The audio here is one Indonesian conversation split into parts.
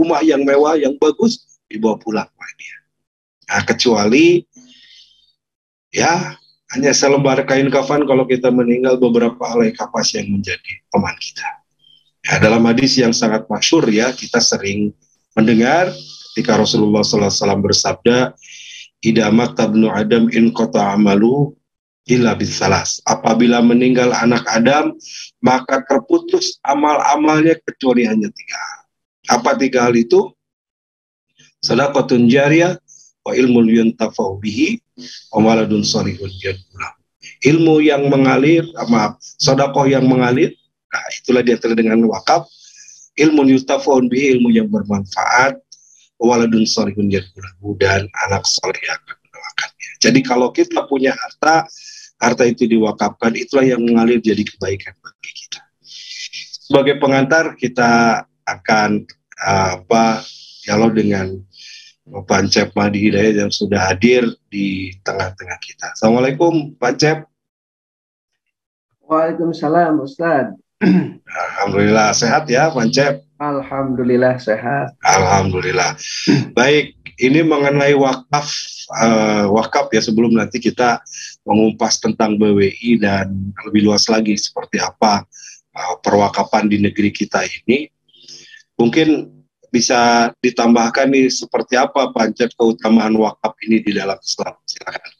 rumah yang mewah, yang bagus, dibawa pulang oleh dia. Nah, kecuali ya hanya selembar kain kafan kalau kita meninggal, beberapa helai kapas yang menjadi teman kita. Ya, dalam hadis yang sangat masyhur ya, kita sering mendengar ketika Rasulullah SAW bersabda, "Idza mata ibnu Adam in qata amalu illa bisalas." Apabila meninggal anak Adam, maka terputus amal-amalnya kecuali hanya 3 hal. Apa 3 hal itu? Shadaqatun jariyah, wa ilmu yuntafa'u bihi, wa waladun shalihun yad'u. Ilmu yang mengalir, sedekah yang mengalir, nah itulah dia dengan wakaf. Ilmu yuntafa'u bihi, ilmu yang bermanfaat, wa waladun shalihun yad'u, dan anak saleh yang akan mendoakannya. Jadi kalau kita punya harta itu diwakafkan, itulah yang mengalir jadi kebaikan bagi kita. Sebagai pengantar, kita akan dialog dengan Pak Cep Mahdi Hidayat yang sudah hadir di tengah-tengah kita. Assalamualaikum Pak Cep. Waalaikumsalam Ustaz. Alhamdulillah sehat ya Pak Cep. Alhamdulillah sehat. Alhamdulillah. Baik, ini mengenai wakaf ya, sebelum nanti kita mengupas tentang BWI dan lebih luas lagi seperti apa perwakapan di negeri kita ini. Mungkin bisa ditambahkan nih seperti apa Pak Cep keutamaan wakaf ini di dalam Islam. Silakan.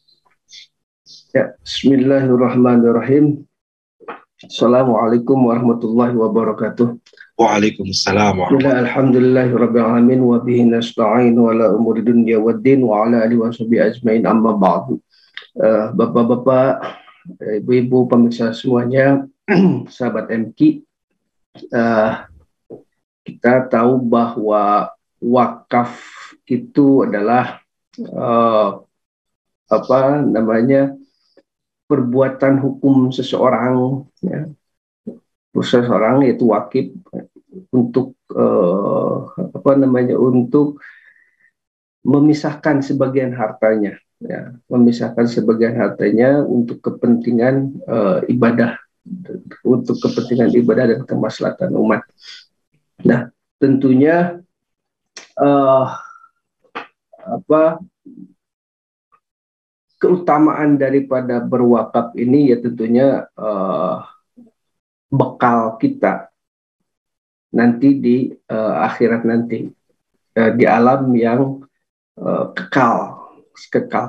Ya, bismillahirrahmanirrahim. Assalamualaikum warahmatullahi wabarakatuh. Waalaikumsalam warahmatullahi wabarakatuh. Alhamdulillahirabbil alamin wa bihi nasta'in wa la umuri dunya waddin wa ala alihi washabihi ajmain, amma ba'du. Bapak-bapak, ibu-ibu pemirsa semuanya, sahabat MQ, kita tahu bahwa wakaf itu adalah perbuatan hukum seseorang, ya, seseorang yaitu wakif untuk untuk memisahkan sebagian hartanya, ya, memisahkan sebagian hartanya untuk kepentingan ibadah, untuk kepentingan ibadah dan kemaslahatan umat. Nah, tentunya keutamaan daripada berwakaf ini ya tentunya bekal kita nanti di akhirat nanti, di alam yang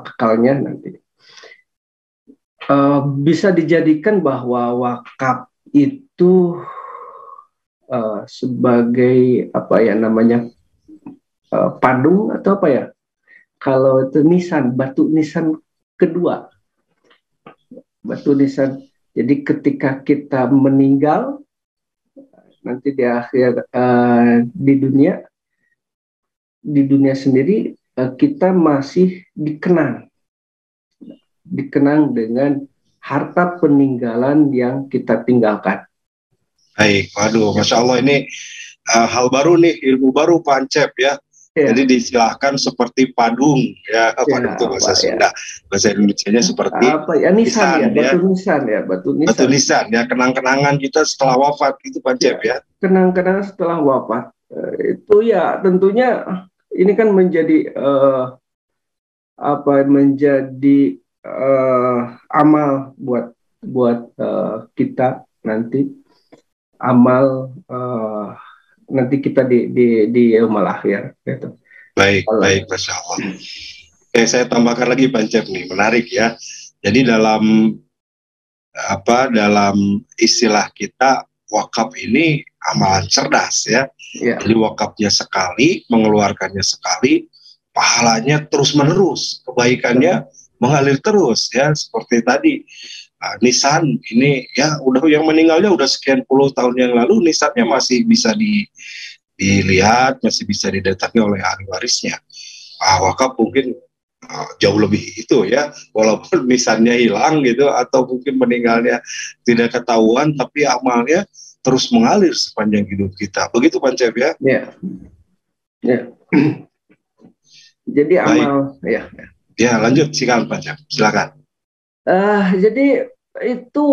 kekalnya nanti. Bisa dijadikan bahwa wakaf itu sebagai padung atau apa ya? Kalau itu nisan, batu nisan kedua, batu nisan. Jadi ketika kita meninggal nanti di akhir di dunia sendiri, kita masih dikenang dengan harta peninggalan yang kita tinggalkan. Baik, waduh, Masya Allah, ini hal baru nih, ilmu baru Pak Cep ya. Ya. Jadi disilahkan seperti padung ya, padung itu bahasa Sunda, bahasa Indonesianya seperti nisan ya, batu nisan ya, kenang-kenangan kita setelah wafat itu Pak Cep ya. Kenang-kenangan setelah wafat itu ya tentunya ini kan menjadi amal buat kita nanti. Amal nanti kita di yaumul akhir gitu. Baik, Masya Allah. Oke, saya tambahkan lagi Pak Cep nih, menarik ya. Jadi dalam istilah kita, wakaf ini amalan cerdas ya. Jadi wakafnya sekali, mengeluarkannya sekali, pahalanya terus menerus, kebaikannya mengalir terus ya, seperti tadi. Nisan ini ya udah, yang meninggalnya udah sekian puluh tahun yang lalu, nisannya masih bisa dilihat, masih bisa didatangi oleh ahli warisnya. Wakaf mungkin jauh lebih itu ya, walaupun nisannya hilang gitu, atau mungkin meninggalnya tidak ketahuan, tapi amalnya terus mengalir sepanjang hidup kita. Begitu Pak Cep ya? Ya. Jadi amal ya lanjut, silakan Pak Cep, silakan. Jadi itu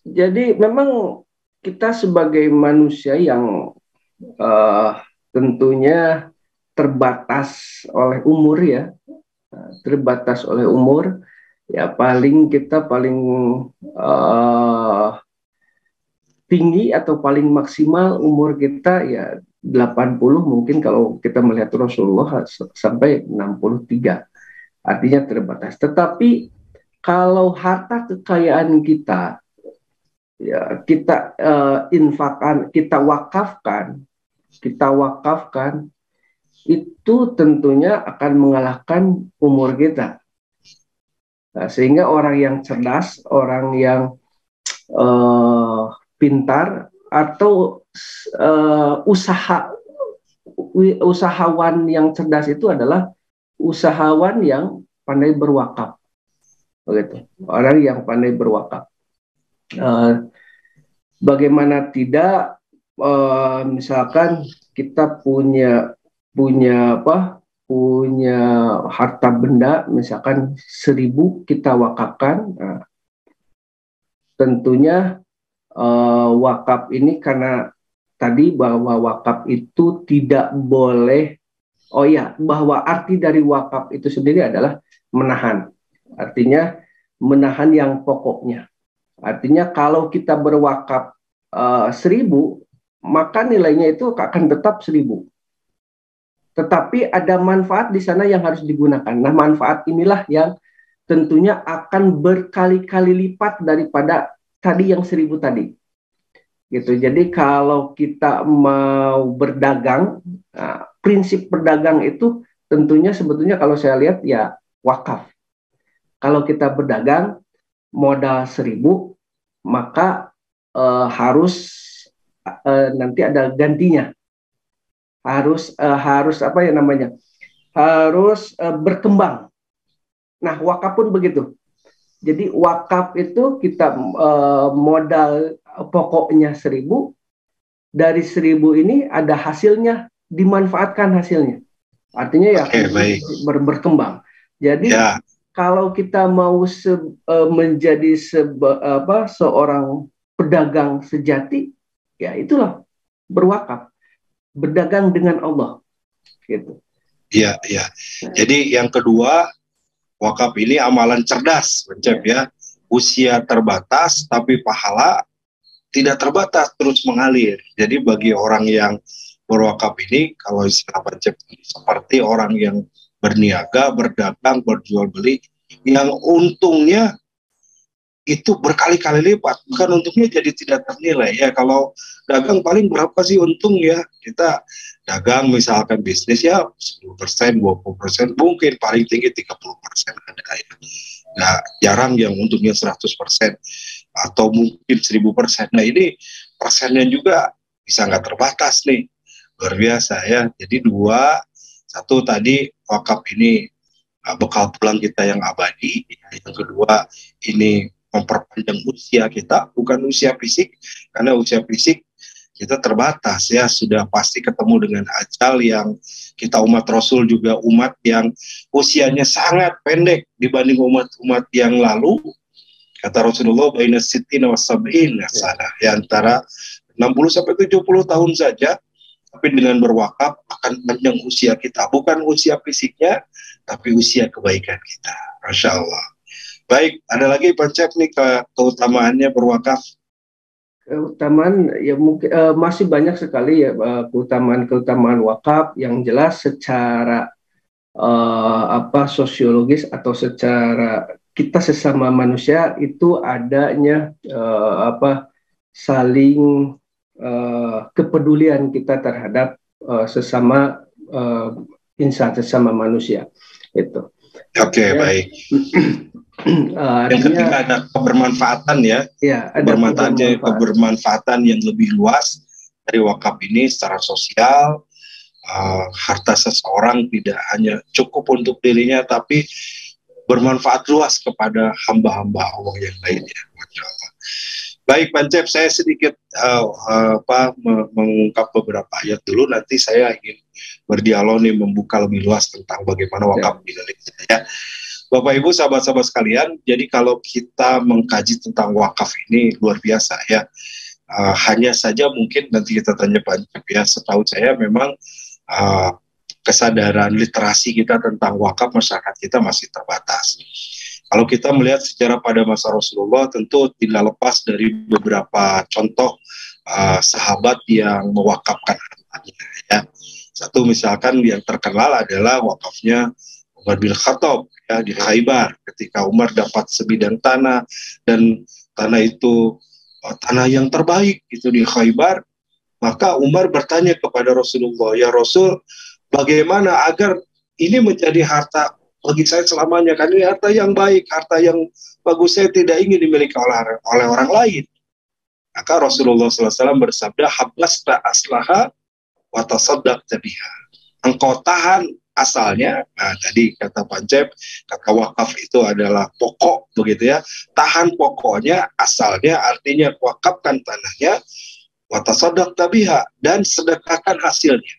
jadi memang kita sebagai manusia yang eh, tentunya terbatas oleh umur ya, terbatas oleh umur ya, kita paling eh, tinggi atau paling maksimal umur kita ya 80 mungkin kalau kita melihat Rasulullah sampai 63, artinya terbatas. Tetapi kalau harta kekayaan kita ya kita infakkan, kita wakafkan itu tentunya akan mengalahkan umur kita. Nah, sehingga orang yang cerdas, orang yang pintar atau usahawan yang cerdas itu adalah usahawan yang pandai berwakaf, begitu. Orang yang pandai berwakaf. Bagaimana tidak, misalkan kita punya harta benda, misalkan 1.000 kita wakafkan. Nah, tentunya wakaf ini karena tadi bahwa wakaf itu tidak boleh, bahwa arti dari wakaf itu sendiri adalah menahan, artinya menahan yang pokoknya. Artinya kalau kita berwakaf 1.000, maka nilainya itu akan tetap 1.000. Tetapi ada manfaat di sana yang harus digunakan. Nah, manfaat inilah yang tentunya akan berkali-kali lipat daripada tadi yang 1.000 tadi. Gitu. Jadi kalau kita mau berdagang, prinsip berdagang itu tentunya sebetulnya kalau saya lihat ya wakaf. Kalau kita berdagang modal 1.000, maka harus nanti ada gantinya. Harus berkembang. Nah, wakaf pun begitu. Jadi wakaf itu kita modal pokoknya 1.000, dari 1.000 ini ada hasilnya, dimanfaatkan hasilnya. Artinya ya berkembang. Jadi kalau kita mau menjadi seorang pedagang sejati, ya itulah berwakaf, berdagang dengan Allah, gitu. Iya, iya. Jadi yang kedua, wakaf ini amalan cerdas, Cep ya. Usia terbatas, tapi pahala tidak terbatas, terus mengalir. Jadi bagi orang yang berwakaf ini, kalau istilah Cep, seperti orang yang berniaga, berdagang, berjual beli, yang untungnya itu berkali-kali lipat, bukan untungnya jadi tidak ternilai ya. Kalau dagang paling berapa sih untung ya, kita dagang misalkan bisnis ya 10%, 20%, mungkin paling tinggi 30% ada ya. Nah, jarang yang untungnya 100% atau mungkin 1000%. Nah, ini persennya juga bisa nggak terbatas nih, luar biasa ya. Jadi satu tadi wakaf ini bekal pulang kita yang abadi, yang kedua ini memperpanjang usia kita, bukan usia fisik, karena usia fisik kita terbatas ya, sudah pasti ketemu dengan ajal yang kita umat Rasul juga umat yang usianya sangat pendek dibanding umat-umat yang lalu. Kata Rasulullah, baina sittina was sab'in sana, ya antara 60 sampai 70 tahun saja, tapi dengan berwakaf akan panjang usia kita, bukan usia fisiknya, tapi usia kebaikan kita. Masya Allah. Baik, ada lagi Pak Cep nih keutamaannya berwakaf? Keutamaan ya mungkin masih banyak sekali ya keutamaan wakaf. Yang jelas secara sosiologis atau secara kita sesama manusia itu adanya saling kepedulian kita terhadap sesama insan, sesama manusia itu. Oke, baik. Yang ketiga ada kebermanfaatan ya, ada kebermanfaatan yang lebih luas dari wakaf ini secara sosial. Harta seseorang tidak hanya cukup untuk dirinya, tapi bermanfaat luas kepada hamba-hamba Allah yang lainnya. Baik, Pak Cep, saya sedikit mengungkap beberapa ayat dulu. Nanti saya ingin berdialog nih, membuka lebih luas tentang bagaimana wakaf di Indonesia ya. Bapak Ibu, sahabat-sahabat sekalian, jadi kalau kita mengkaji tentang wakaf ini luar biasa ya. hanya saja mungkin nanti kita tanya Pak Cep ya, setahu saya memang kesadaran literasi kita tentang wakaf masyarakat kita masih terbatas. Kalau kita melihat sejarah pada masa Rasulullah, tentu tidak lepas dari beberapa contoh sahabat yang mewakafkan hartanya ya. Satu misalkan yang terkenal adalah wakafnya Umar bin Khattab ya, di Khaybar, ketika Umar dapat sebidang tanah dan tanah itu tanah yang terbaik itu di Khaybar, maka Umar bertanya kepada Rasulullah, "Ya Rasul, bagaimana agar ini menjadi harta bagi saya selamanya? Kan ini harta yang baik, harta yang bagus, saya tidak ingin dimiliki oleh orang lain." Maka Rasulullah SAW bersabda, "Habasta aslaha wa tasaddaqta biha." Engkau tahan asalnya, nah tadi kata Pancep, kata wakaf itu adalah pokok begitu ya, tahan pokoknya, asalnya artinya wakafkan tanahnya, wa tasaddaqta biha, dan sedekahkan hasilnya.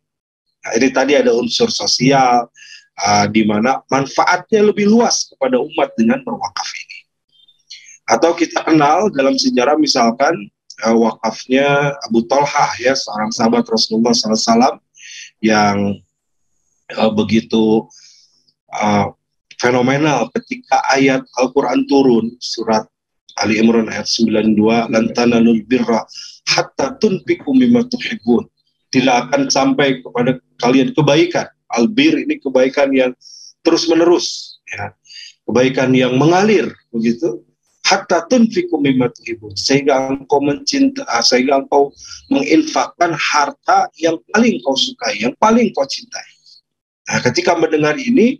Nah, ini tadi ada unsur sosial, di mana manfaatnya lebih luas kepada umat dengan berwakaf ini. Atau kita kenal dalam sejarah misalkan wakafnya Abu Thalhah ya, seorang sahabat Rasulullah SAW yang begitu fenomenal ketika ayat Al-Quran turun, surat Ali Imran ayat 92, "Lan tanalul birra hatta tunfiqu mimma tuhibbun." Tidak akan sampai kepada kalian kebaikan. Albir ini kebaikan yang terus-menerus ya. Kebaikan yang mengalir begitu. Hatta tunfiqu mimma tuhibbun, sehingga engkau sehingga engkau menginfakkan harta yang paling kau sukai, yang paling kau cintai. Nah, ketika mendengar ini,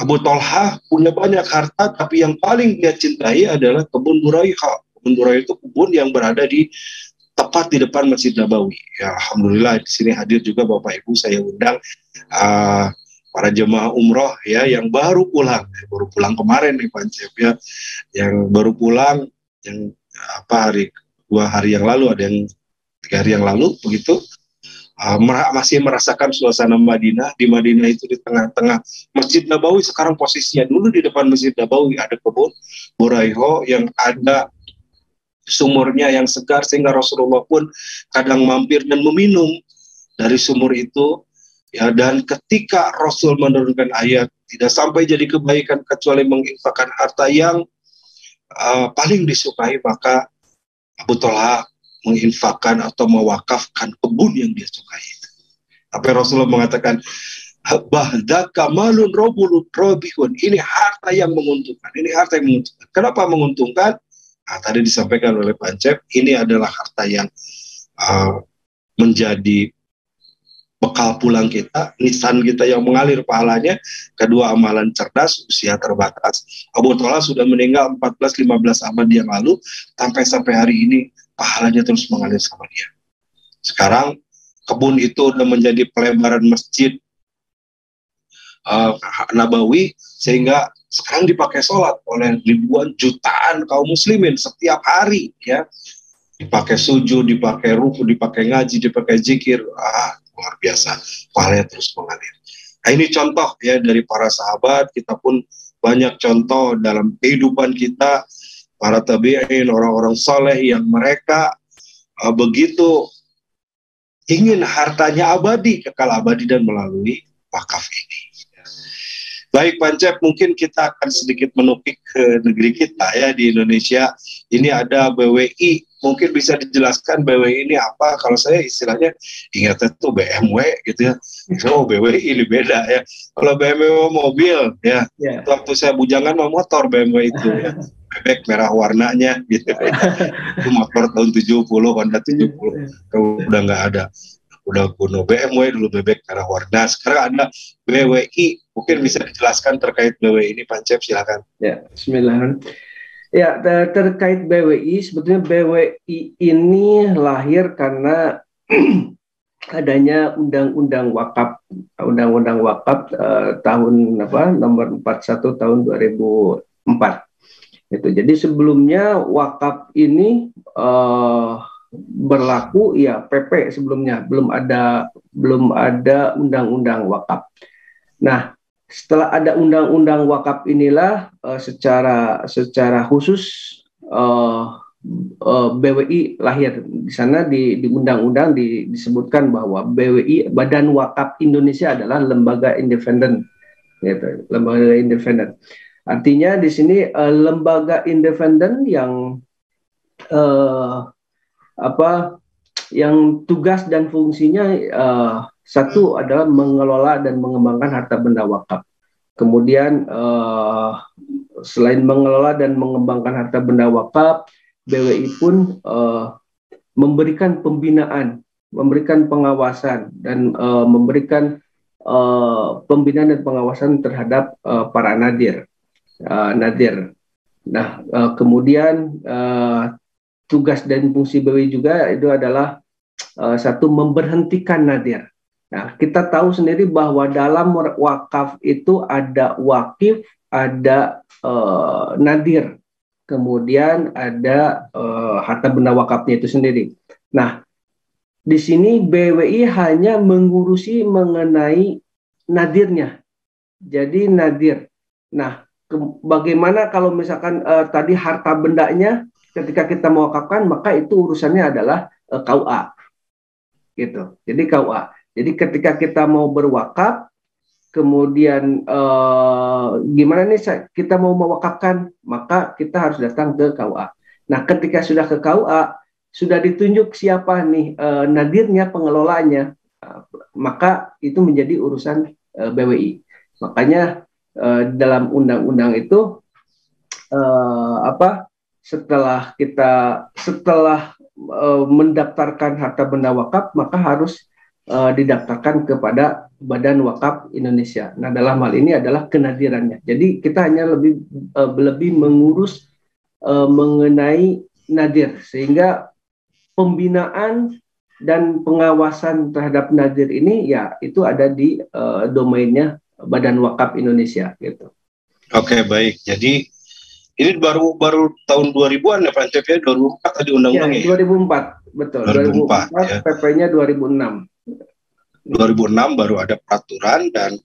Abu Thalhah punya banyak harta, tapi yang paling dia cintai adalah kebun Buraiha. Kebun Buraiha itu kebun yang berada tepat di depan Masjid Nabawi. Ya, alhamdulillah di sini hadir juga Bapak Ibu, saya undang para jemaah umroh ya yang baru pulang kemarin nih Pak Cep ya, yang baru pulang, yang dua hari yang lalu, ada yang 3 hari yang lalu begitu. Masih merasakan suasana Madinah. Di Madinah itu di tengah-tengah Masjid Nabawi, sekarang posisinya dulu di depan Masjid Nabawi ada kebun Buraiha yang ada sumurnya yang segar, sehingga Rasulullah pun kadang mampir dan meminum dari sumur itu ya. Dan ketika Rasul menurunkan ayat tidak sampai jadi kebaikan kecuali menginfakkan harta yang paling disukai, maka Abu Thalhah menginfakkan atau mewakafkan kebun yang dia sukai. Tapi Rasulullah mengatakan, "Bahdaka malun robihun." Ini harta yang menguntungkan. Ini harta yang menguntungkan. Kenapa menguntungkan? Nah, tadi disampaikan oleh Pancep, ini adalah harta yang menjadi bekal pulang kita, nisan kita yang mengalir pahalanya. Kedua, amalan cerdas, usia terbatas. Abu Thalhah sudah meninggal 14-15 abad yang lalu, sampai hari ini pahalanya terus mengalir sama dia. Sekarang kebun itu sudah menjadi pelebaran Masjid Nabawi, sehingga sekarang dipakai sholat oleh ribuan jutaan kaum muslimin setiap hari ya. Dipakai sujud, dipakai ruku, dipakai ngaji, dipakai zikir. Luar biasa, pahalanya terus mengalir. Nah, ini contoh ya dari para sahabat. Kita pun banyak contoh dalam kehidupan kita, para tabi'in, orang-orang soleh yang mereka begitu ingin hartanya abadi, kekal abadi, dan melalui wakaf ini. Baik Pancep, mungkin kita akan sedikit menukik ke negeri kita ya, di Indonesia. Ini ada BWI, mungkin bisa dijelaskan BWI ini apa? Kalau saya istilahnya ingatnya tuh BMW gitu ya. Oh, BWI ini beda ya. Kalau BMW mobil ya, waktu saya bujangan mau motor BMW itu ya. Bebek merah warnanya gitu ya. Itu motor tahun 70, Honda 70. Udah nggak ada. Udah kuno BMW dulu, bebek merah warna. Sekarang ada BWI. Mungkin bisa dijelaskan terkait BWI ini, Pancep, silakan. Ya, bismillahirrahmanirrahim. Ya, terkait BWI, sebetulnya BWI ini lahir karena adanya undang-undang wakaf tahun nomor 41 tahun 2004. Itu. Jadi sebelumnya wakaf ini berlaku ya PP sebelumnya, belum ada undang-undang wakaf. Nah, setelah ada undang-undang wakaf inilah secara khusus BWI lahir. Di sana di undang-undang disebutkan bahwa BWI, Badan Wakaf Indonesia, adalah lembaga independen, gitu, lembaga independen. Artinya di sini lembaga independen yang yang tugas dan fungsinya satu adalah mengelola dan mengembangkan harta benda wakaf. Kemudian selain mengelola dan mengembangkan harta benda wakaf, BWI pun memberikan pembinaan, memberikan pengawasan, dan memberikan pembinaan dan pengawasan terhadap para nadir. Nah, kemudian tugas dan fungsi BWI juga itu adalah satu, memberhentikan nadir. Nah, kita tahu sendiri bahwa dalam wakaf itu ada wakif, ada nadir, kemudian ada harta benda wakafnya itu sendiri. Nah, di sini BWI hanya mengurusi mengenai nadirnya. Jadi nadir. Nah, bagaimana kalau misalkan tadi harta bendanya ketika kita mewakafkan, maka itu urusannya adalah KUA, gitu. Jadi KUA. Jadi ketika kita mau berwakaf, kemudian gimana nih kita mau mewakafkan, maka kita harus datang ke KUA. Nah, ketika sudah ke KUA, sudah ditunjuk siapa nih nadirnya, pengelolanya, maka itu menjadi urusan BWI. Makanya dalam undang-undang itu setelah mendaftarkan harta benda wakaf, maka harus didaftarkan kepada Badan Wakaf Indonesia. Nah, dalam hal ini adalah kenadirannya. Jadi kita hanya lebih mengurus mengenai nadir, sehingga pembinaan dan pengawasan terhadap nadir ini ya itu ada di domainnya Badan Wakaf Indonesia, gitu. Oke, baik. Jadi ini baru tahun 2000-an ya Pak Cep ya, 2004 tadi undang-undangnya. Ya, 2004, betul. 2004 ya. PP-nya 2006. 2006 baru ada peraturan, dan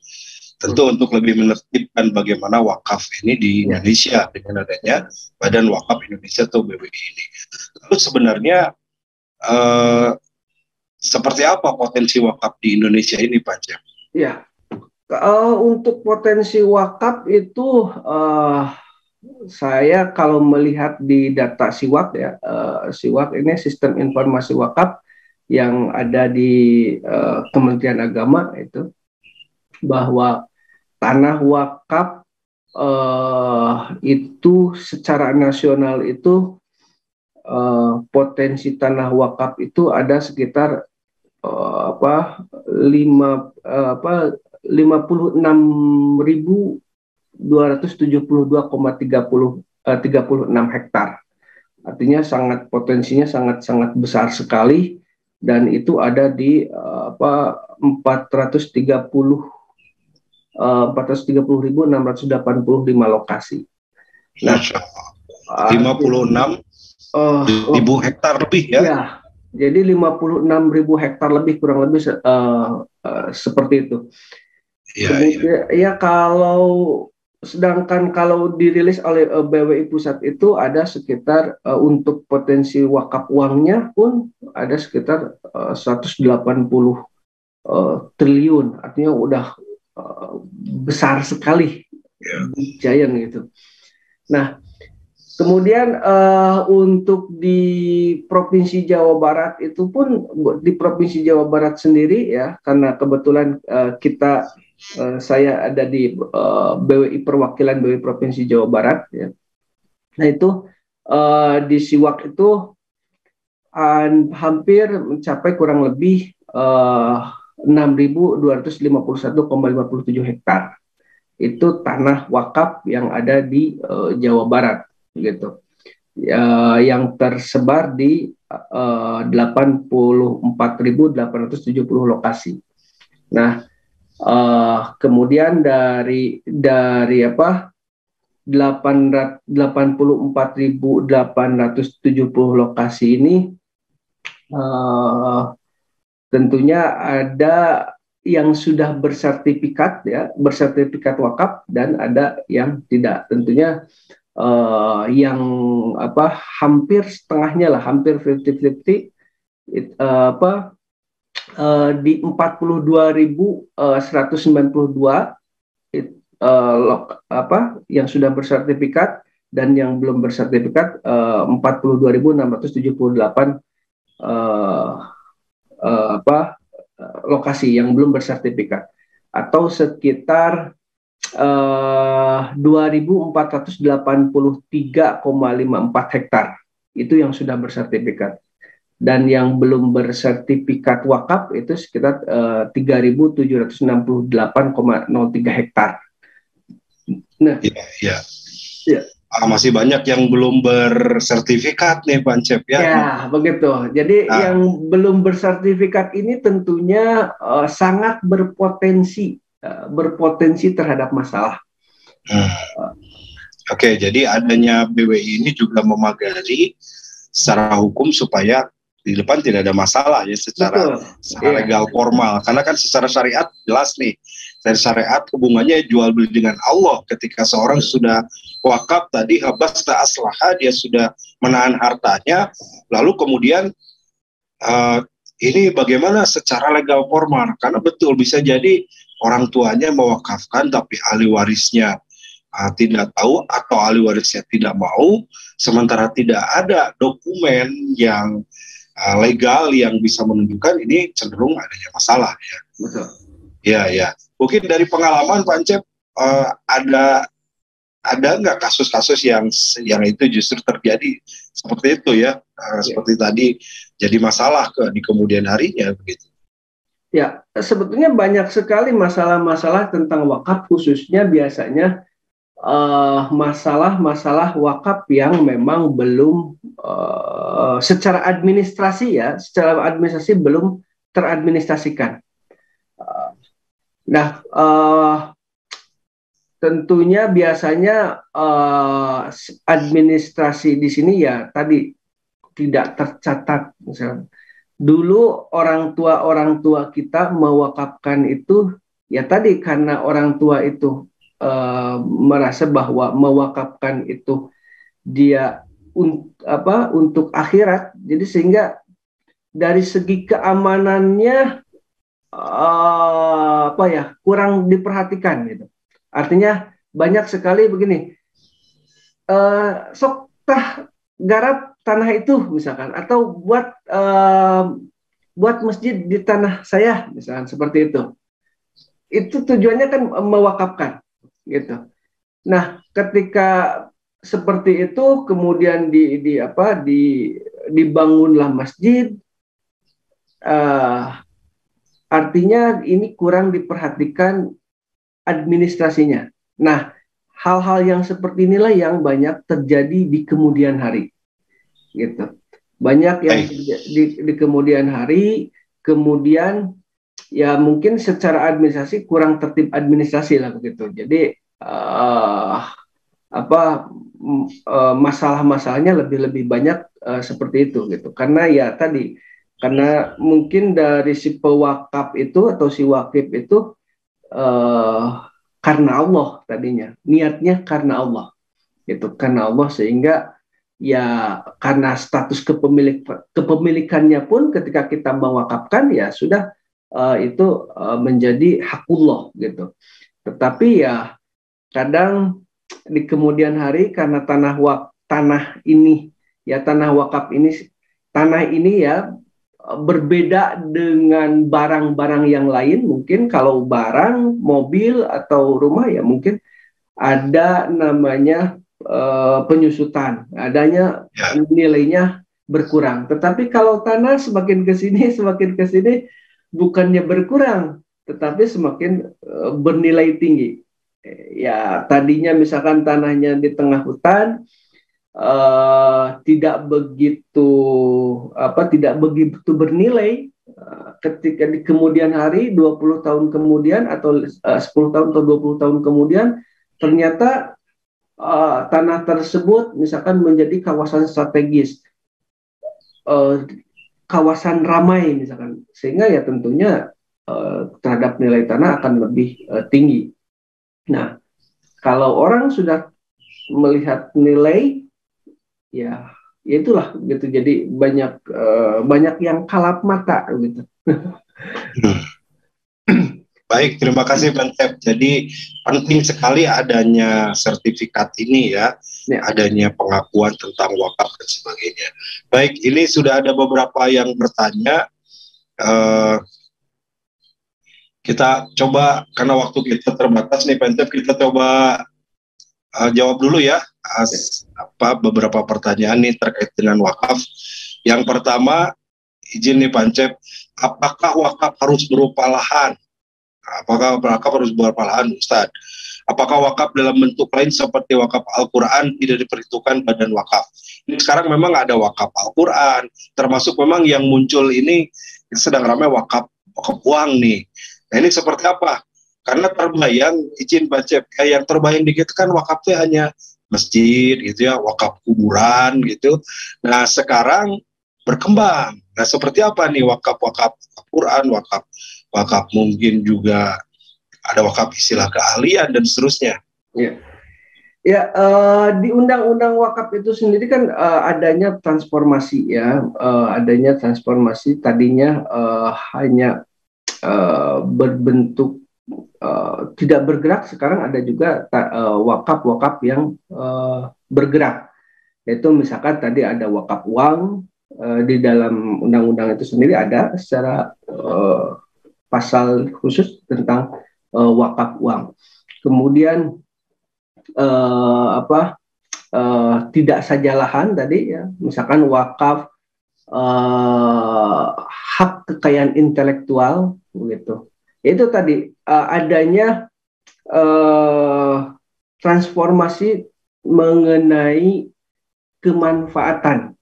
tentu untuk lebih menertibkan bagaimana wakaf ini di Indonesia dengan adanya Badan Wakaf Indonesia atau BWI ini. Lalu sebenarnya seperti apa potensi wakaf di Indonesia ini Pak Cep? Ya, untuk potensi wakaf itu saya kalau melihat di data SIWAK ya, SIWAK ini Sistem Informasi Wakaf yang ada di Kementerian Agama, itu bahwa tanah wakaf itu secara nasional itu potensi tanah wakaf itu ada sekitar 56.272,36 hektar. Artinya potensinya sangat besar sekali, dan itu ada di 430.685 lokasi. Nah, 56.000 hektar lebih ya? Ya, jadi 56.000 hektar lebih, kurang lebih seperti itu. Kemudian ya sedangkan kalau dirilis oleh BWI Pusat itu ada sekitar untuk potensi wakaf uangnya pun ada sekitar 180 triliun, artinya udah besar sekali, giant gitu. Nah, kemudian untuk di Provinsi Jawa Barat itu pun, di Provinsi Jawa Barat sendiri ya, karena kebetulan saya ada di BWI perwakilan BWI Provinsi Jawa Barat ya. Nah, itu di SIWAK itu hampir mencapai kurang lebih 6.251,57 hektar. Itu tanah wakaf yang ada di Jawa Barat, gitu. Yang tersebar di 84.870 lokasi. Nah, kemudian dari 84.870 lokasi ini tentunya ada yang sudah bersertifikat ya, bersertifikat wakaf, dan ada yang tidak. Tentunya yang hampir setengahnya lah, hampir 50-50 di 42.192 yang sudah bersertifikat, dan yang belum bersertifikat 42.678 lokasi yang belum bersertifikat, atau sekitar 2.483,54 hektar itu yang sudah bersertifikat, dan yang belum bersertifikat wakaf itu sekitar 3.768,03 hektar. Nah, ya. Masih banyak yang belum bersertifikat nih Pak Cep ya. Ya, begitu. Jadi yang belum bersertifikat ini tentunya sangat berpotensi terhadap masalah. Oke, jadi adanya BWI ini juga memagari secara hukum supaya di depan tidak ada masalah ya secara legal formal. Karena kan secara syariat jelas nih, dari syariat hubungannya jual beli dengan Allah. Ketika seorang sudah wakaf tadi habas ta'aslaha, dia sudah menahan hartanya, lalu kemudian ini bagaimana secara legal formal, karena betul bisa jadi orang tuanya mewakafkan tapi ahli warisnya tidak tahu atau ahli warisnya tidak mau, sementara tidak ada dokumen yang legal yang bisa menunjukkan, ini cenderung adanya masalah ya. Betul. Ya. Mungkin dari pengalaman Pak Cep ada nggak kasus-kasus yang itu justru terjadi seperti itu ya, seperti tadi jadi masalah di kemudian harinya begitu? Ya, sebetulnya banyak sekali masalah-masalah tentang wakaf, khususnya biasanya masalah-masalah wakaf yang memang belum secara administrasi belum teradministrasikan. Tentunya biasanya administrasi di sini ya tadi tidak tercatat. Misalnya dulu orang tua kita mewakafkan itu ya tadi karena orang tua itu merasa bahwa mewakafkan itu dia untuk akhirat, jadi sehingga dari segi keamanannya kurang diperhatikan gitu. Artinya banyak sekali begini, sok tah garap tanah itu misalkan, atau buat masjid di tanah saya misalkan, seperti itu. Itu tujuannya kan mewakafkan gitu. Nah, ketika seperti itu kemudian dibangunlah masjid, artinya ini kurang diperhatikan administrasinya. Nah, hal-hal yang seperti inilah yang banyak terjadi di kemudian hari, gitu. Banyak yang di kemudian hari, kemudian ya mungkin secara administrasi kurang tertib administrasi lah begitu. Jadi masalah-masalahnya lebih banyak seperti itu gitu. Karena ya tadi, karena mungkin dari si pewakaf itu atau si wakif itu karena Allah tadinya, niatnya karena Allah gitu, karena Allah, sehingga ya karena status kepemilikannya pun ketika kita mewakafkan ya sudah itu menjadi hakullah gitu. Tetapi ya kadang di kemudian hari karena tanah wakaf ini ya berbeda dengan barang-barang yang lain. Mungkin kalau barang, mobil atau rumah ya mungkin ada namanya penyusutan, adanya nilainya berkurang. Tetapi kalau tanah semakin ke sini bukannya berkurang, tetapi semakin bernilai tinggi. Ya tadinya misalkan tanahnya di tengah hutan, tidak begitu bernilai, ketika di kemudian hari 20 tahun kemudian atau 10 tahun atau 20 tahun kemudian ternyata tanah tersebut misalkan menjadi kawasan strategis, kawasan ramai misalkan, sehingga ya tentunya terhadap nilai tanah akan lebih tinggi. Nah, kalau orang sudah melihat nilai, ya itulah gitu. Jadi banyak yang kalap mata gitu. Baik, terima kasih Bantep. Jadi penting sekali adanya sertifikat ini ya, adanya pengakuan tentang wakaf dan sebagainya. Baik, ini sudah ada beberapa yang bertanya. Kita coba, karena waktu kita terbatas nih Bantep, kita coba jawab dulu ya beberapa pertanyaan nih terkait dengan wakaf. Yang pertama, izin nih Pancep, apakah wakaf harus berupa lahan? Apakah wakaf harus berupa lahan, Ustadz? Apakah wakaf dalam bentuk lain seperti wakaf Al-Quran tidak diperhitungkan badan wakaf? Ini sekarang memang ada wakaf Al-Quran, termasuk memang yang muncul ini sedang ramai wakaf uang nih. Nah ini seperti apa? Karena terbayang, izin Bacep, yang terbayang dikit kan wakafnya hanya masjid gitu ya, wakaf kuburan gitu. Nah sekarang berkembang. Nah seperti apa nih wakaf-wakaf Al-Quran, wakaf mungkin juga ada wakaf istilah keahlian dan seterusnya. Ya, di undang-undang wakaf itu sendiri kan adanya transformasi ya, adanya transformasi tadinya hanya berbentuk tidak bergerak, sekarang ada juga wakaf-wakaf yang bergerak. Yaitu misalkan tadi ada wakaf uang, di dalam undang-undang itu sendiri ada secara pasal khusus tentang wakaf uang. Kemudian tidak saja lahan tadi ya, misalkan wakaf hak kekayaan intelektual begitu. Itu tadi adanya transformasi mengenai kemanfaatan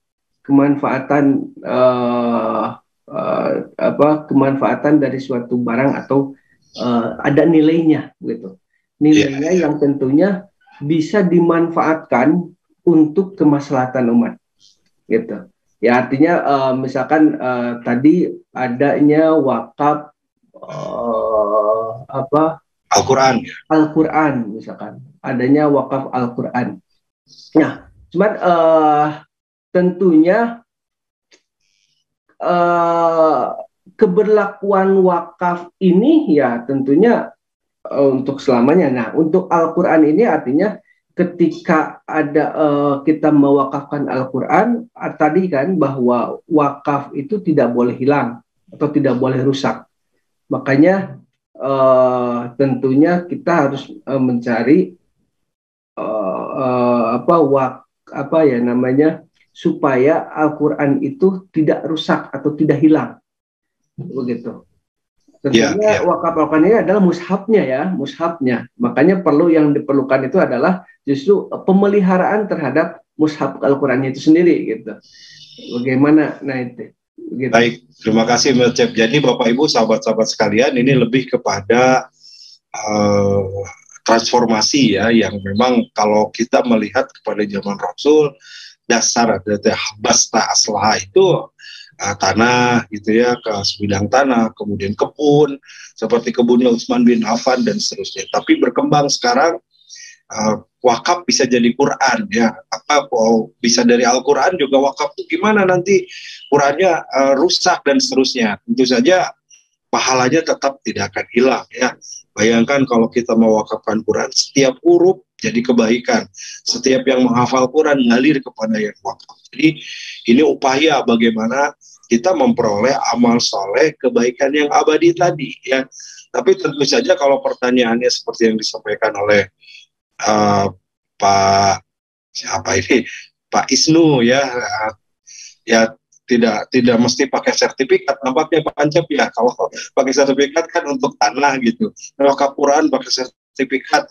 dari suatu barang atau ada nilainya gitu. Nilainya yang tentunya bisa dimanfaatkan untuk kemaslahatan umat gitu. Ya artinya misalkan tadi adanya wakaf Al-Quran misalkan, adanya wakaf Al-Quran. Nah, cuman tentunya keberlakuan wakaf ini ya tentunya untuk selamanya. Nah, untuk Al-Quran ini artinya ketika ada kita mewakafkan Al-Quran, tadi kan bahwa wakaf itu tidak boleh hilang atau tidak boleh rusak. Makanya tentunya kita harus mencari supaya Al-Quran itu tidak rusak atau tidak hilang, begitu. Tentunya wakaf Al-Quran ini adalah mushafnya. Makanya yang diperlukan itu adalah justru pemeliharaan terhadap mushaf Al-Qurannya itu sendiri, gitu. Bagaimana? Nah itu. Gitu. Baik, terima kasih Mbak Cep. Jadi Bapak Ibu, sahabat-sahabat sekalian, ini lebih kepada transformasi ya, yang memang kalau kita melihat kepada zaman Rasul, dasar dari habasta aslah itu tanah gitu ya, ke sebidang tanah, kemudian kebun seperti kebunnya Utsman bin Affan dan seterusnya. Tapi berkembang sekarang wakaf bisa jadi Quran ya, bisa dari Al-Quran juga wakaf itu gimana nanti Qurannya rusak dan seterusnya. Tentu saja pahalanya tetap tidak akan hilang ya. Bayangkan kalau kita mewakafkan Quran, setiap huruf jadi kebaikan. Setiap yang menghafal Quran ngalir kepada yang wakaf. Jadi ini upaya bagaimana kita memperoleh amal soleh kebaikan yang abadi tadi ya. Tapi tentu saja kalau pertanyaannya seperti yang disampaikan oleh Pak Isnu ya, tidak mesti pakai sertifikat nampaknya Pak Ancep ya. Kalau pakai sertifikat kan untuk tanah gitu. Wakaf Quran pakai sertifikat,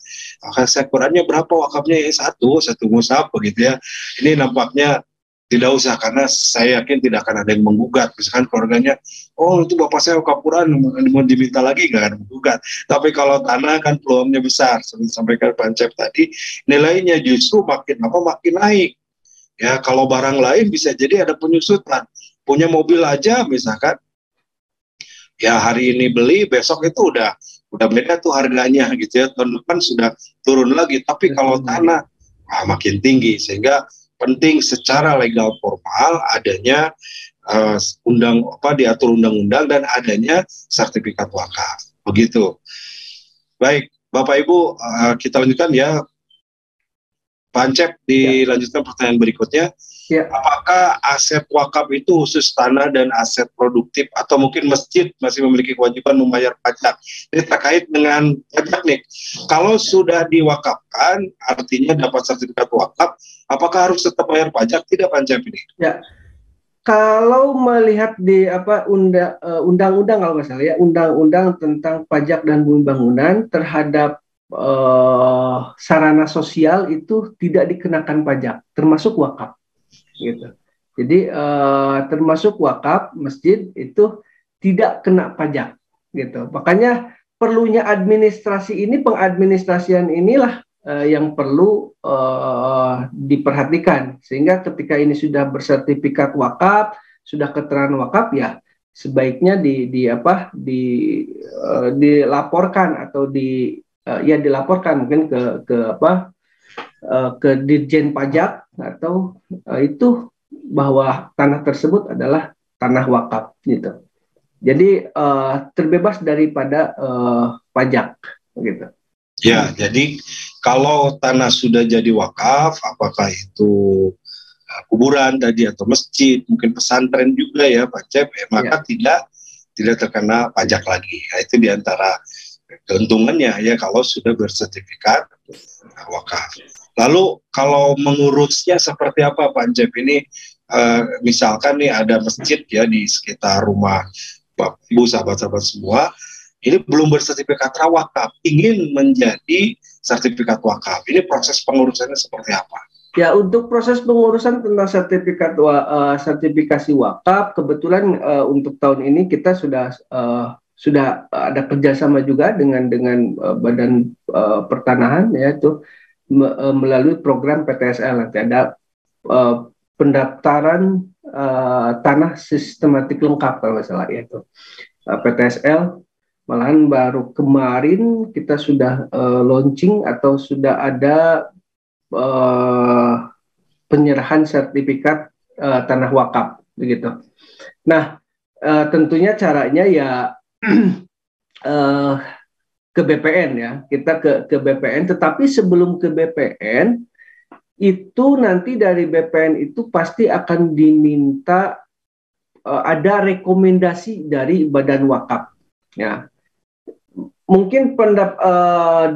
Qurannya berapa wakafnya? Satu mushaf begitu ya. Ini nampaknya tidak usah, karena saya yakin tidak akan ada yang menggugat. Misalkan keluarganya, oh itu bapak saya wakaf Quran, mau diminta lagi nggak akan menggugat. Tapi kalau tanah kan peluangnya besar. Seperti sampaikan Pak Ancep tadi, nilainya justru makin naik. Ya, kalau barang lain bisa jadi ada penyusutan. Punya mobil aja misalkan, ya hari ini beli, besok itu udah beda tuh harganya gitu ya. Tahun depan sudah turun lagi. Tapi kalau tanah makin tinggi, sehingga penting secara legal formal adanya diatur undang-undang dan adanya sertifikat wakaf. Begitu. Baik, Bapak Ibu, kita lanjutkan ya. Pak Ancep, dilanjutkan pertanyaan berikutnya. Ya. Apakah aset wakaf itu khusus tanah dan aset produktif, atau mungkin masjid masih memiliki kewajiban membayar pajak? Ini terkait dengan pajak nih. Kalau sudah diwakafkan, artinya dapat sertifikat wakaf, apakah harus tetap bayar pajak? Tidak, Pak Ancep ini. Ya. Kalau melihat di undang-undang kalau nggak salah ya, undang-undang tentang pajak dan bumi bangunan terhadap sarana sosial itu tidak dikenakan pajak, termasuk wakaf, gitu. Jadi termasuk wakaf masjid itu tidak kena pajak, gitu. Makanya perlunya administrasi ini, pengadministrasian inilah yang perlu diperhatikan, sehingga ketika ini sudah bersertifikat wakaf, sudah keterangan wakaf, ya sebaiknya dilaporkan atau dilaporkan mungkin ke Dirjen Pajak atau itu bahwa tanah tersebut adalah tanah wakaf, gitu. Jadi terbebas daripada pajak, gitu. Ya, jadi kalau tanah sudah jadi wakaf, apakah itu kuburan tadi atau masjid, mungkin pesantren juga ya Pak Cep, maka tidak terkena pajak lagi. Nah, itu diantara keuntungannya ya kalau sudah bersertifikat wakaf. Lalu kalau mengurusnya seperti apa Pak Cep ini? Misalkan nih ada masjid ya di sekitar rumah Bapak Ibu, sahabat-sahabat semua, ini belum bersertifikat wakaf, ingin menjadi sertifikat wakaf. Ini proses pengurusannya seperti apa? Ya, untuk proses pengurusan tentang sertifikasi wakaf, kebetulan untuk tahun ini kita sudah ada kerjasama juga dengan Badan Pertanahan, yaitu melalui program PTSL. Nanti ada pendaftaran tanah sistematik lengkap kalau nggak salah, yaitu PTSL. Malahan baru kemarin kita sudah launching atau sudah ada penyerahan sertifikat tanah wakaf, begitu. Nah, tentunya caranya ya ke BPN ya, kita ke BPN. Tetapi sebelum ke BPN itu nanti dari BPN itu pasti akan diminta ada rekomendasi dari Badan Wakaf. Ya, mungkin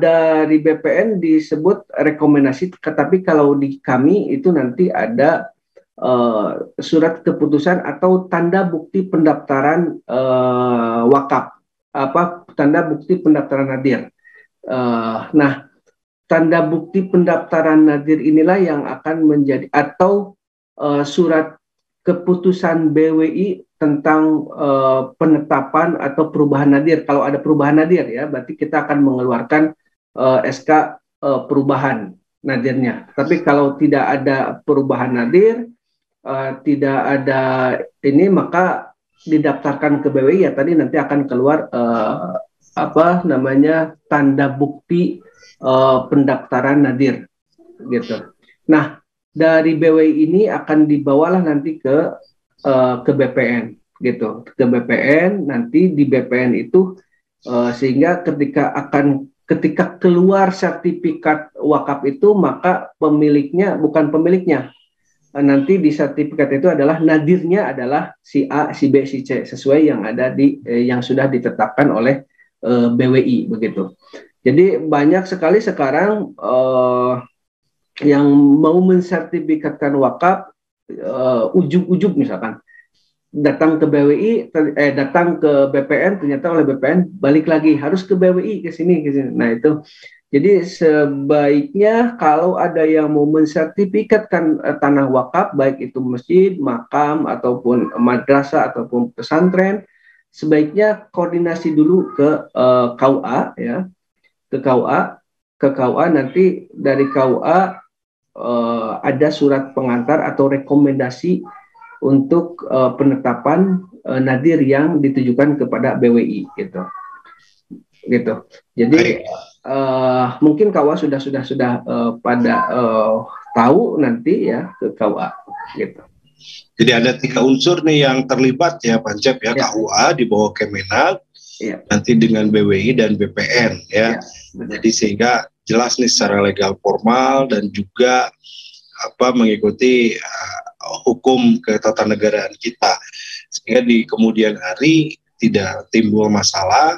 dari BPN disebut rekomendasi, tetapi kalau di kami itu nanti ada surat keputusan atau tanda bukti pendaftaran wakaf, tanda bukti pendaftaran nadir. Nah, tanda bukti pendaftaran nadir inilah yang akan menjadi, atau surat keputusan BWI tentang penetapan atau perubahan nadir. Kalau ada perubahan nadir ya, berarti kita akan mengeluarkan SK perubahan nadirnya. Tapi kalau tidak ada perubahan nadir, tidak ada ini, maka didaftarkan ke BWI ya, tadi nanti akan keluar tanda bukti pendaftaran nadir, gitu. Nah, dari BWI ini akan dibawalah nanti ke BPN, gitu, ke BPN. Nanti di BPN itu sehingga ketika keluar sertifikat wakaf itu, maka bukan pemiliknya, nanti di sertifikat itu adalah nadirnya adalah si A, si B, si C, sesuai yang ada yang sudah ditetapkan oleh BWI, begitu. Jadi banyak sekali sekarang yang mau mensertifikatkan wakaf, ujug-ujug misalkan datang ke BWI, datang ke BPN, ternyata oleh BPN balik lagi harus ke BWI, ke sini. Nah itu, jadi sebaiknya kalau ada yang mau mensertifikatkan tanah wakaf, baik itu masjid, makam, ataupun madrasah, ataupun pesantren, sebaiknya koordinasi dulu ke KUA ya, ke KUA. Nanti dari KUA ada surat pengantar atau rekomendasi untuk penetapan nadir yang ditujukan kepada BWI, gitu. Jadi mungkin KUA sudah pada tahu nanti ya ke KUA gitu. Jadi ada 3 unsur nih yang terlibat ya Pak Cep ya, KUA di bawah Kemenag, nanti dengan BWI dan BPN ya. Jadi sehingga jelas nih secara legal formal dan juga mengikuti hukum ketatanegaraan kita, sehingga di kemudian hari tidak timbul masalah,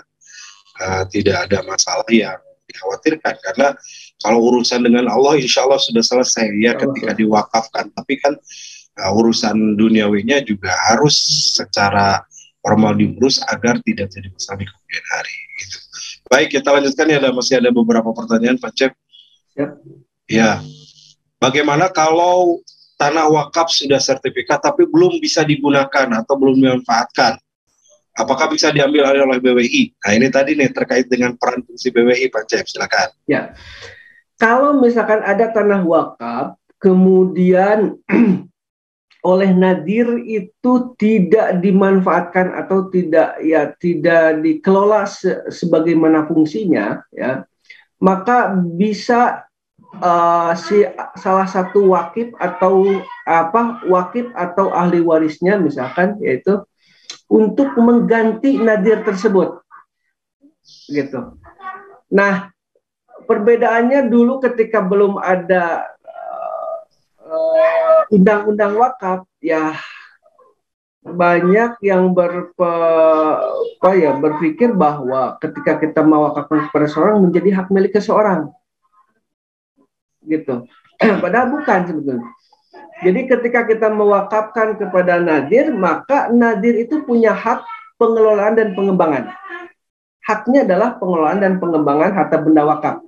tidak ada masalah yang dikhawatirkan, karena kalau urusan dengan Allah insya Allah sudah selesai ya ketika diwakafkan, tapi kan urusan duniawinya juga harus secara formal diurus agar tidak jadi masalah di kemudian hari gitu. Baik, kita lanjutkan ya, masih ada beberapa pertanyaan Pak Cep. Ya, bagaimana kalau tanah wakaf sudah sertifikat tapi belum bisa digunakan atau belum dimanfaatkan? Apakah bisa diambil alih oleh BWI? Nah ini tadi nih terkait dengan peran fungsi BWI, Pak Cep, silakan. Ya, kalau misalkan ada tanah wakaf kemudian oleh nadir itu tidak dimanfaatkan atau tidak dikelola sebagaimana fungsinya, ya, maka bisa salah satu wakif atau ahli warisnya misalkan, yaitu untuk mengganti nadir tersebut, gitu. Nah, perbedaannya dulu ketika belum ada undang-undang wakaf, ya banyak yang berpikir bahwa ketika kita mewakafkan kepada seorang menjadi hak milik seseorang, gitu. Padahal bukan sebetulnya. Jadi ketika kita mewakafkan kepada nadir, maka nadir itu punya hak pengelolaan dan pengembangan. Haknya adalah pengelolaan dan pengembangan harta benda wakaf,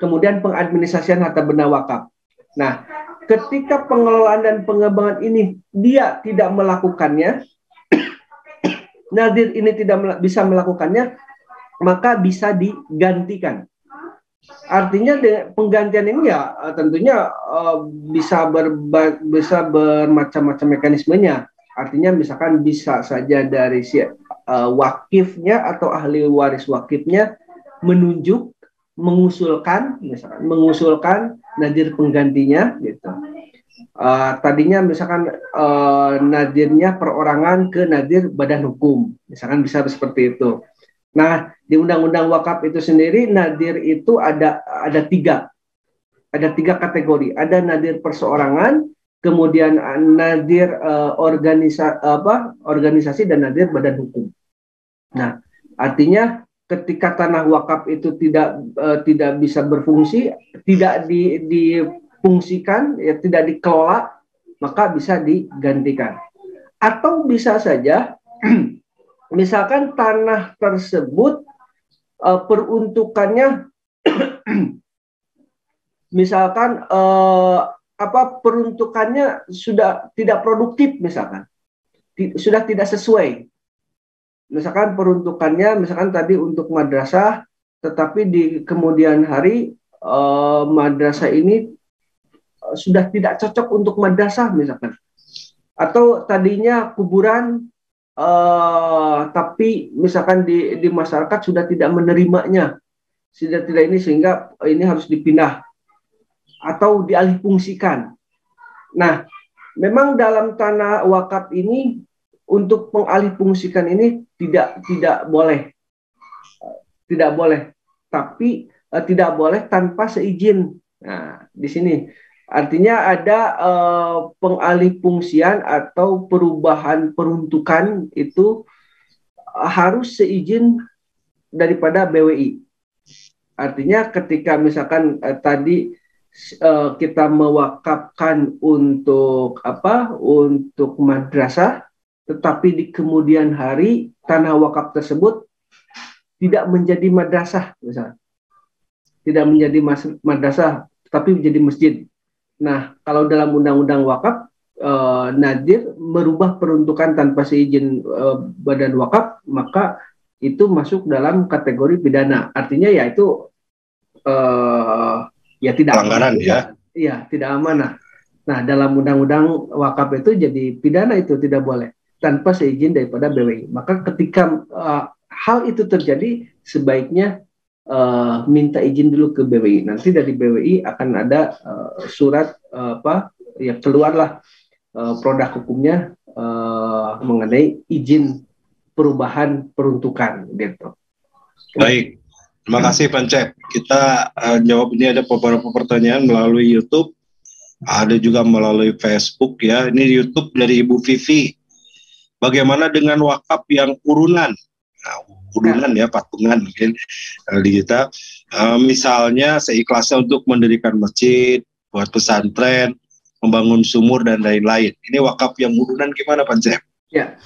kemudian pengadministrasian harta benda wakaf. Nah, ketika pengelolaan dan pengembangan ini dia tidak melakukannya, nadir ini tidak bisa melakukannya, maka bisa digantikan. Artinya penggantian ini ya tentunya bisa bermacam-macam mekanismenya. Artinya misalkan bisa saja dari si wakifnya atau ahli waris wakifnya mengusulkan nadir penggantinya, gitu. Tadinya misalkan nadirnya perorangan ke nadir badan hukum, misalkan bisa seperti itu. Nah, di Undang-Undang Wakaf itu sendiri nadir itu ada tiga kategori. Ada nadir perseorangan, kemudian nadir organisasi dan nadir badan hukum. Nah, artinya ketika tanah wakaf itu tidak bisa berfungsi, tidak difungsikan, ya, tidak dikelola, maka bisa digantikan. Atau bisa saja misalkan tanah tersebut peruntukannya misalkan peruntukannya sudah tidak produktif, misalkan sudah tidak sesuai. Misalkan peruntukannya misalkan tadi untuk madrasah, tetapi di kemudian hari madrasah ini sudah tidak cocok untuk madrasah misalkan. Atau tadinya kuburan tapi misalkan di masyarakat sudah tidak menerimanya, sehingga ini harus dipindah atau dialihfungsikan. Nah, memang dalam tanah wakaf ini untuk mengalihfungsikan ini tidak boleh, tapi tidak boleh tanpa seizin. Nah, di sini artinya ada pengalihfungsian atau perubahan peruntukan itu harus seizin daripada BWI. Artinya ketika misalkan tadi kita mewakafkan untuk madrasah, tetapi di kemudian hari tanah wakaf tersebut tidak menjadi madrasah, misalnya tidak menjadi madrasah, tapi menjadi masjid. Nah, kalau dalam undang-undang wakaf, nadir merubah peruntukan tanpa seizin badan wakaf, maka itu masuk dalam kategori pidana. Artinya ya itu ya tidak pelanggaran, ya tidak amanah. Nah, dalam undang-undang wakaf itu jadi pidana, itu tidak boleh tanpa seizin daripada BWI. Maka ketika hal itu terjadi, sebaiknya minta izin dulu ke BWI. Nanti dari BWI akan ada surat ya keluarlah produk hukumnya mengenai izin perubahan peruntukan gitu. Baik, terima kasih Pancep. Kita jawab ini ada beberapa pertanyaan melalui YouTube, ada juga melalui Facebook ya. Ini YouTube dari Ibu Vivi. Bagaimana dengan wakaf yang urunan? Nah, urunan ya, patungan mungkin di kita. Misalnya seikhlasnya untuk mendirikan masjid, buat pesantren, membangun sumur dan lain-lain. Ini wakaf yang urunan gimana Pancep? Ya,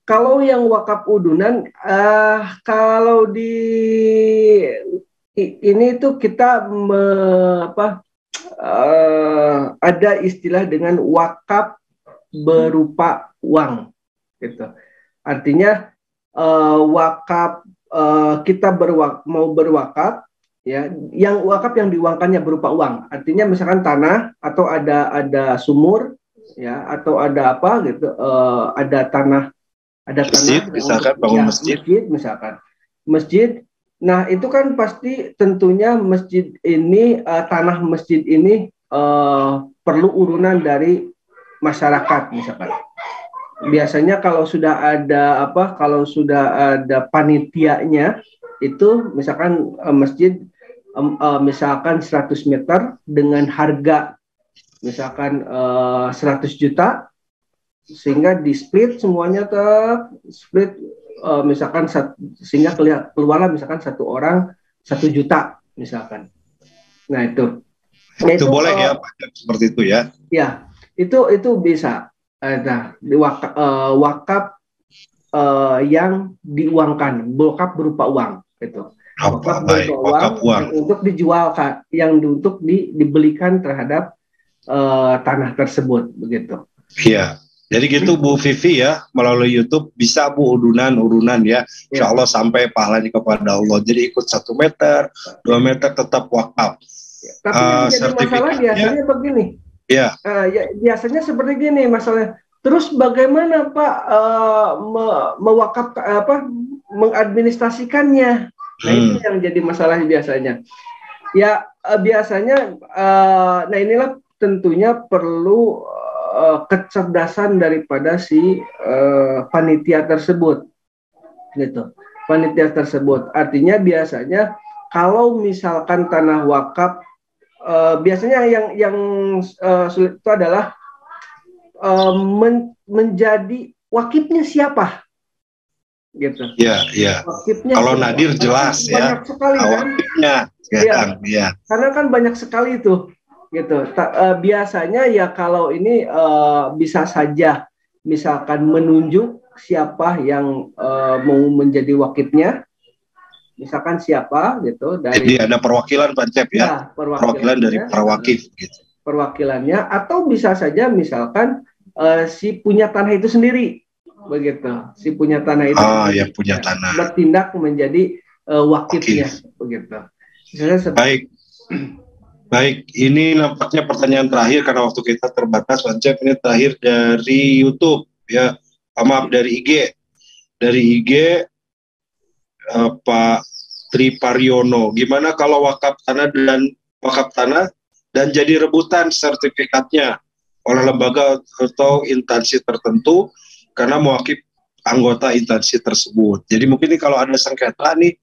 kalau yang wakaf udunan, kalau di ini tuh kita ada istilah dengan wakaf berupa uang, gitu. Artinya wakaf kita mau berwakaf, ya, yang wakaf yang diuangkannya berupa uang. Artinya misalkan tanah atau ada sumur, ya, atau ada apa gitu, ada tanah masjid, misalkan bangun ya, masjid masjid. Nah itu kan pasti tentunya masjid ini, tanah masjid ini perlu urunan dari masyarakat misalkan. Biasanya kalau sudah ada panitianya itu misalkan masjid misalkan 100 meter dengan harga misalkan 100 juta, sehingga di split semuanya misalkan sehingga keluarlah misalkan satu orang 1 juta misalkan. Nah itu boleh ya seperti itu ya. Ya, itu bisa. Nah, wakaf yang diuangkan, wakaf berupa uang gitu. Wakaf uang untuk dijual, yang untuk dibelikan terhadap tanah tersebut begitu. Iya. Jadi gitu Bu Vivi ya, melalui YouTube bisa Bu urunan ya. Insya Allah sampai pahalanya kepada Allah. Jadi ikut 1 meter, 2 meter tetap wakaf. Tapi yang jadi masalah biasanya begini. Ya. Biasanya seperti gini masalahnya. Terus bagaimana Pak mewakaf mengadministrasikannya? Nah itu yang jadi masalah biasanya. Ya biasanya, nah inilah tentunya perlu kecerdasan daripada si panitia tersebut, gitu. Panitia tersebut. Artinya biasanya kalau misalkan tanah wakaf, biasanya yang sulit itu adalah menjadi wakifnya siapa, gitu. Iya. Kalau nadir jelas ya. Banyak sekali kan. Ya. Karena kan banyak sekali itu, gitu. Biasanya ya kalau ini bisa saja misalkan menunjuk siapa yang mau menjadi wakifnya, misalkan siapa gitu dari. Jadi ada perwakilan Pancep ya. Perwakilan dari para wakif gitu. Perwakilannya, atau bisa saja misalkan si punya tanah itu sendiri, begitu. Si punya tanah itu punya tanah bertindak menjadi wakifnya, begitu. Baik, ini nampaknya pertanyaan terakhir karena waktu kita terbatas, Pancep. Ini terakhir dari YouTube ya, maaf dari IG. Dari IG Pak Triparyono, gimana kalau wakaf tanah dan jadi rebutan sertifikatnya oleh lembaga atau instansi tertentu karena mewakili anggota instansi tersebut. Jadi mungkin kalau ada sengketa nih,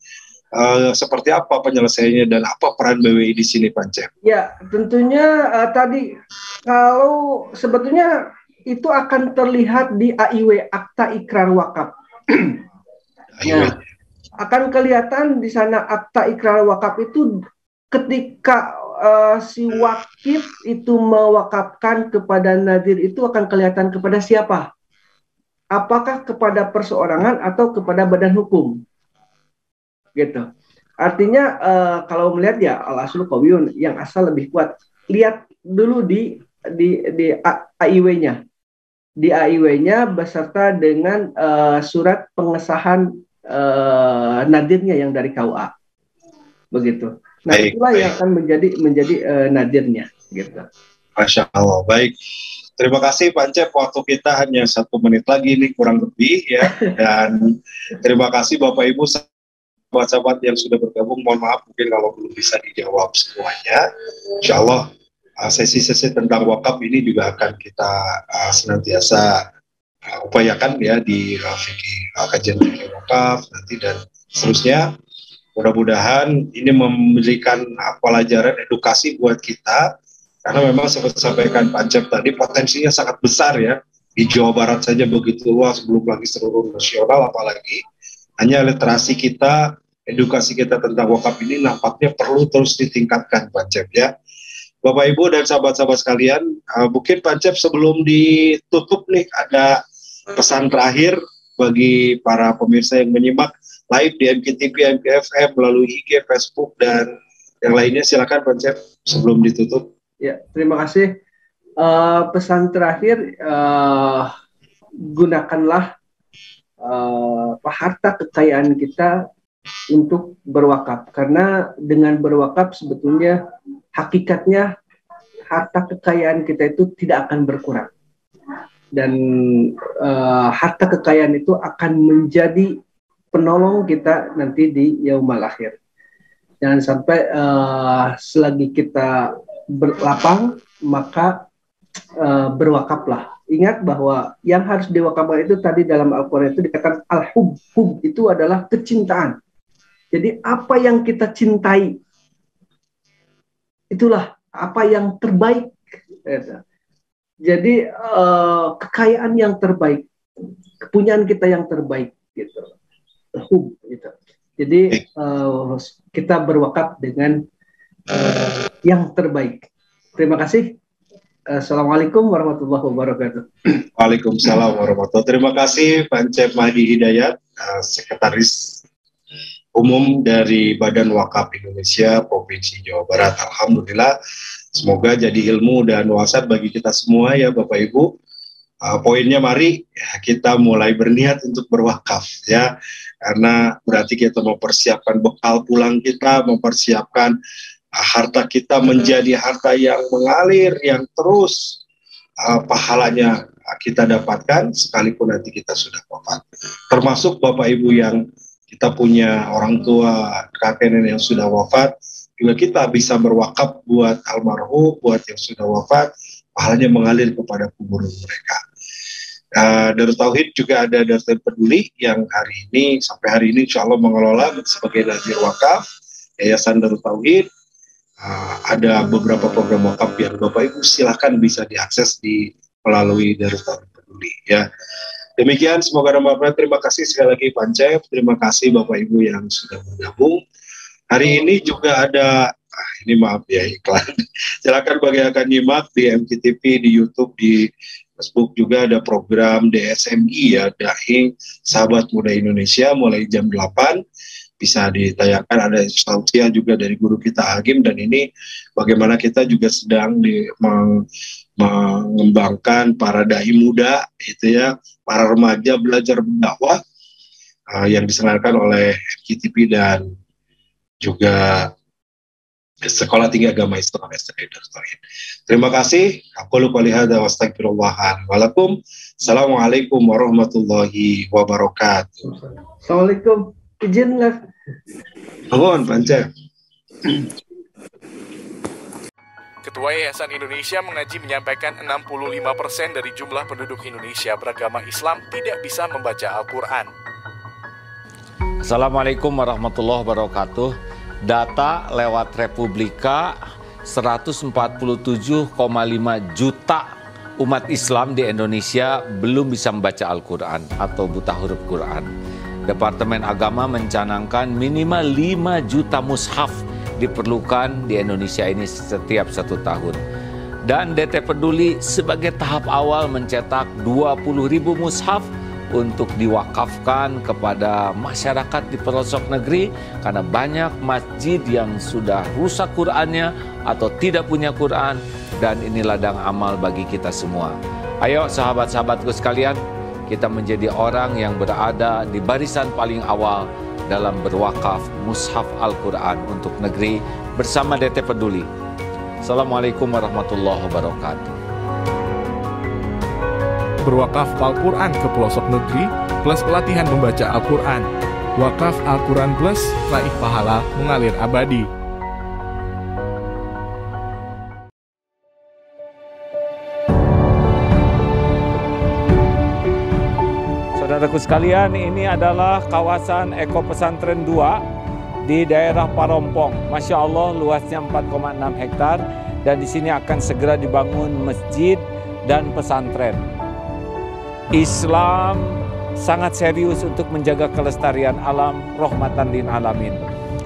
seperti apa penyelesaiannya dan apa peran BWI di sini, Pancep? Ya, tentunya tadi kalau sebetulnya itu akan terlihat di AIW, Akta Ikrar Wakaf. Nah, akan kelihatan di sana Akta Ikrar Wakaf itu ketika si wakif itu mewakafkan kepada nadir itu akan kelihatan kepada siapa? Apakah kepada perseorangan atau kepada badan hukum? Gitu. Artinya kalau melihat ya al-aslu qawiyun, yang asal lebih kuat. Lihat dulu di AIW-nya. Di AIW-nya beserta dengan surat pengesahan nadirnya yang dari KUA. Begitu. Nah, itulah yang akan menjadi nadirnya, gitu. Masya Allah. Baik. Terima kasih Pancep, waktu kita hanya 1 menit lagi nih kurang lebih ya. Dan terima kasih Bapak Ibu sahabat-sahabat yang sudah bergabung, mohon maaf mungkin kalau belum bisa dijawab semuanya. Insya Allah sesi-sesi tentang wakaf ini juga akan kita senantiasa upayakan ya di kajian fikih wakaf nanti dan seterusnya. Mudah-mudahan ini memberikan pelajaran edukasi buat kita, karena memang seperti sampaikan Pak Cep tadi, potensinya sangat besar ya. Di Jawa Barat saja begitu luas, belum lagi seluruh nasional, apalagi hanya literasi kita, edukasi kita tentang wakaf ini nampaknya perlu terus ditingkatkan Pak Cep ya. Bapak Ibu dan sahabat-sahabat sekalian, mungkin Pak Cep sebelum ditutup nih ada pesan terakhir bagi para pemirsa yang menyimak live di MKTV, MKFM melalui IG, Facebook dan yang lainnya. Silakan Pak Cep sebelum ditutup. Ya, terima kasih. Pesan terakhir, gunakanlah harta kekayaan kita untuk berwakaf, karena dengan berwakaf sebetulnya hakikatnya harta kekayaan kita itu tidak akan berkurang, dan harta kekayaan itu akan menjadi penolong kita nanti di yaumul akhir. Jangan sampai selagi kita berlapang maka berwakaflah. Ingat bahwa yang harus diwakafkan itu tadi dalam Al-Quran itu dikatakan al-hub. Hub itu adalah kecintaan. Jadi apa yang kita cintai, itulah apa yang terbaik. Jadi kekayaan yang terbaik, kepunyaan kita yang terbaik, gitu. Hub, gitu. Jadi kita berwakaf dengan yang terbaik. Terima kasih. Assalamualaikum warahmatullahi wabarakatuh. Waalaikumsalam warahmatullahi wabarakatuh. Terima kasih Pak Cep Mahdi Hidayat, Sekretaris Umum dari Badan Wakaf Indonesia Provinsi Jawa Barat. Alhamdulillah, semoga jadi ilmu dan wasiat bagi kita semua ya Bapak Ibu. Poinnya mari ya, kita mulai berniat untuk berwakaf ya, karena berarti kita mempersiapkan bekal pulang kita, mempersiapkan harta kita menjadi harta yang mengalir, yang terus pahalanya kita dapatkan sekalipun nanti kita sudah wafat. Termasuk Bapak Ibu yang kita punya orang tua, kakek nenek yang sudah wafat, juga kita bisa berwakaf buat almarhum, buat yang sudah wafat, pahalanya mengalir kepada kubur mereka. Darut Tauhid juga ada Darut Tauhid Peduli yang sampai hari ini insya Allah mengelola sebagai nazir wakaf Yayasan Darut Tauhid. Ada beberapa program wakaf yang Bapak Ibu silahkan bisa diakses melalui Darut Tauhid Peduli ya. Demikian, semoga bermanfaat. Terima kasih sekali lagi Pak Cep. Terima kasih Bapak Ibu yang sudah bergabung. Hari ini juga ada ini maaf ya iklan. Silakan bagi yang akan nyimak di MKTV, di YouTube, di Facebook juga ada program DSMI ya, Dai Sahabat Muda Indonesia, mulai jam 8. Bisa ditayangkan, ada tausiah juga dari guru kita Agim, dan ini bagaimana kita juga sedang mengembangkan para dai muda itu ya, para remaja belajar berdakwah yang diselenggarakan oleh MKTV dan juga Sekolah Tinggi Agama Islam STI Darut Tauhid. Terima kasih. Aku qouli hadza wa astaghfirullah wa lakum. Assalamualaikum warahmatullahi wabarakatuh. Assalamualaikum. Izinlah. Mohon Pak Cep. Ketua Yayasan Indonesia Mengaji menyampaikan 65% dari jumlah penduduk Indonesia beragama Islam tidak bisa membaca Al-Quran. Assalamualaikum warahmatullahi wabarakatuh. Data lewat Republika, 147,5 juta umat Islam di Indonesia belum bisa membaca Al-Quran atau buta huruf Quran. Departemen Agama mencanangkan minimal 5 juta mushaf diperlukan di Indonesia ini setiap 1 tahun. Dan DT Peduli sebagai tahap awal mencetak 20.000 mushaf untuk diwakafkan kepada masyarakat di pelosok negeri, karena banyak masjid yang sudah rusak Qur'annya atau tidak punya Qur'an, dan ini ladang amal bagi kita semua. Ayo sahabat-sahabatku sekalian, kita menjadi orang yang berada di barisan paling awal dalam berwakaf mushaf Al-Quran untuk negeri bersama DT Peduli. Assalamualaikum warahmatullahi wabarakatuh. Berwakaf Al-Quran ke pelosok negeri, kelas pelatihan membaca Al-Quran. Wakaf Al-Quran Plus, raih pahala mengalir abadi. Saudaraku sekalian, ini adalah kawasan Eko Pesantren 2 di daerah Parompong. Masya Allah, luasnya 4,6 hektar dan di sini akan segera dibangun masjid dan pesantren. Islam sangat serius untuk menjaga kelestarian alam, rahmatan lil alamin.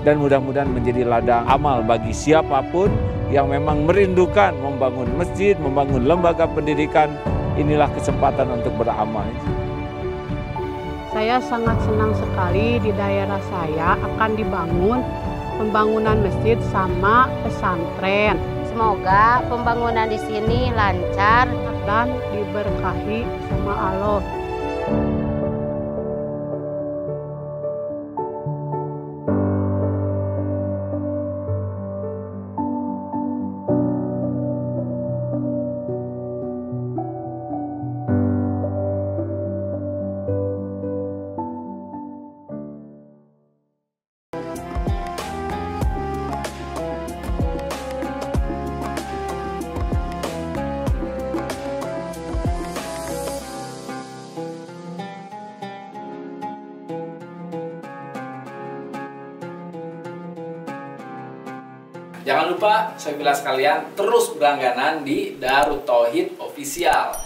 Dan mudah-mudahan menjadi ladang amal bagi siapapun yang memang merindukan membangun masjid, membangun lembaga pendidikan. Inilah kesempatan untuk beramal. Saya sangat senang sekali di daerah saya akan dibangun pembangunan masjid sama pesantren. Semoga pembangunan di sini lancar dan diberkahi sama Allah. Jangan lupa, saya bilang sekalian, terus berlangganan di Darut Tauhid Official.